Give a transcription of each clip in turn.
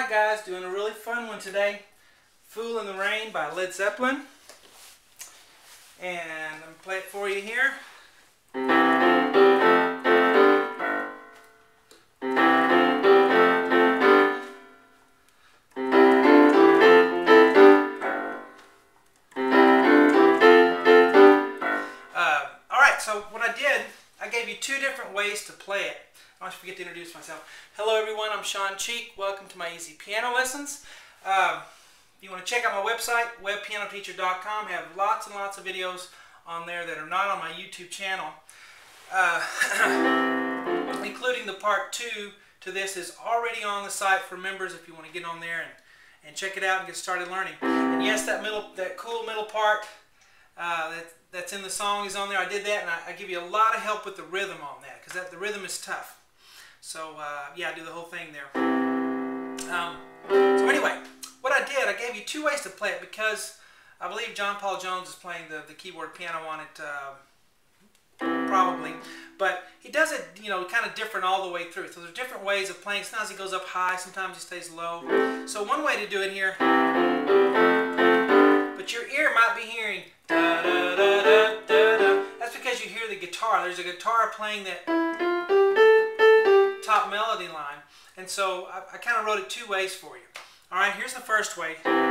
Alright guys, doing a really fun one today. Fool in the Rain by Led Zeppelin. And I'm going to play it for you here. Alright, so what I did, I gave you two different ways to play it. I always forget to introduce myself. Hello everyone, I'm Sean Cheek. Welcome to my easy piano lessons. If you want to check out my website, webpianoteacher.com, I have lots and lots of videos on there that are not on my YouTube channel. Including the part 2 to this is already on the site for members if you want to get on there and check it out and get started learning. And yes, that cool middle part that's in the song is on there. I did that, and I give you a lot of help with the rhythm on that, because the rhythm is tough. So yeah, I do the whole thing there. So anyway, what I did, I gave you two ways to play it because I believe John Paul Jones is playing the keyboard piano on it, probably. But he does it, you know, kind of different all the way through. So there's different ways of playing. Sometimes he goes up high, sometimes he stays low. So one way to do it here, but your ear might be hearing da da da da da da. That's because you hear the guitar. There's a guitar playing that top melody line, and so I kind of wrote it two ways for you. Alright, here's the first way, and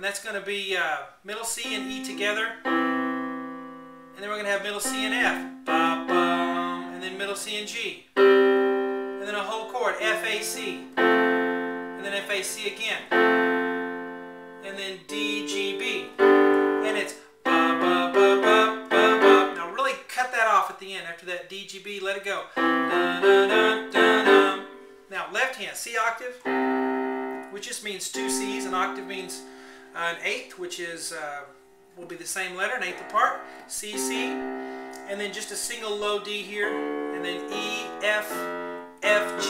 that's going to be middle C and E together, and then we're going to have middle C and F, and then middle C and G, and then a whole chord, F, A, C, and then F, A, C again, and then D, G, B, and it's ba, ba, ba, ba, ba, ba. Now really cut that off at the end. After that D, G, B, let it go. Da, da, da, da, da. Now left hand, C octave, which just means two C's. An octave means an eighth, which is will be the same letter, an eighth apart. C, C, and then just a single low D here, and then E, F, F, G.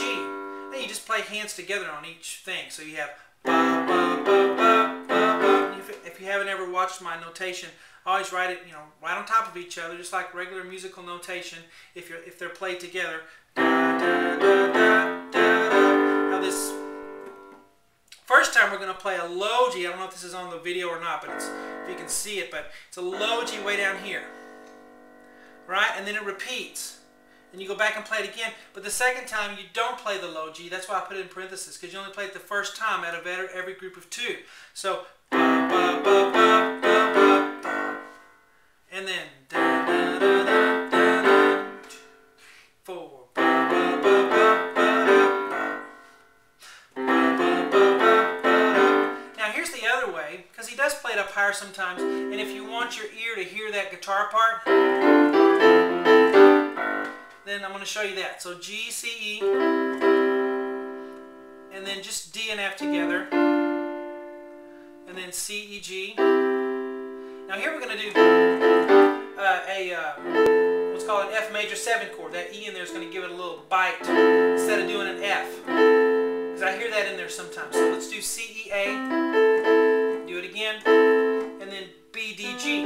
Then you just play hands together on each thing. So you have ba, ba, ba, ba, ba, ba. If you haven't ever watched my notation, I always write it, you know, right on top of each other, just like regular musical notation. If they're played together. Da, da, da, da, da, da. Now this first time we're going to play a low G. I don't know if this is on the video or not, but if you can see it, but it's a low G way down here, right? And then it repeats, and you go back and play it again. But the second time you don't play the low G. That's why I put it in parentheses, because you only play it the first time out of every group of two. So ba, ba, ba, ba, ba, ba, ba. And then da, da, da, da, da, da, 4. Ba, ba, ba, ba, ba, ba, ba, ba, ba, ba. Now here's the other way, because he does play it up higher sometimes. And if you want your ear to hear that guitar part, then I'm going to show you that. So G, C, E, and then just D and F together, and then C, E, G. Now here we're going to do what's called an F major 7 chord. That E in there is going to give it a little bite instead of doing an F, because I hear that in there sometimes. So let's do C, E, A, do it again, and then B, D, G.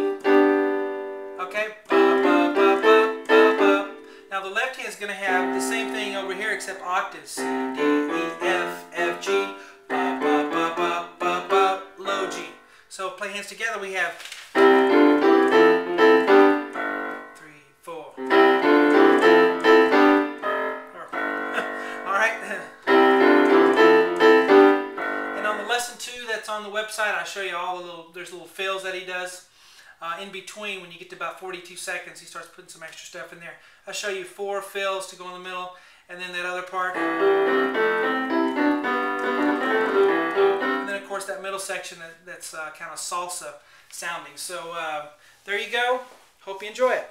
Okay, ba, ba, ba, ba, ba, ba. Now the left hand is going to have the same thing over here except octaves. C, D, E, F, F, G, ba, ba, ba, ba, ba, ba, low G. So play hands together, we have 3, 4. Alright. And on the lesson 2 that's on the website, I show you all the there's little fills that he does. In between, when you get to about 42 seconds, he starts putting some extra stuff in there. I'll show you 4 fills to go in the middle, and then that other part. And then, of course, that middle section that's kind of salsa sounding. So there you go. Hope you enjoy it.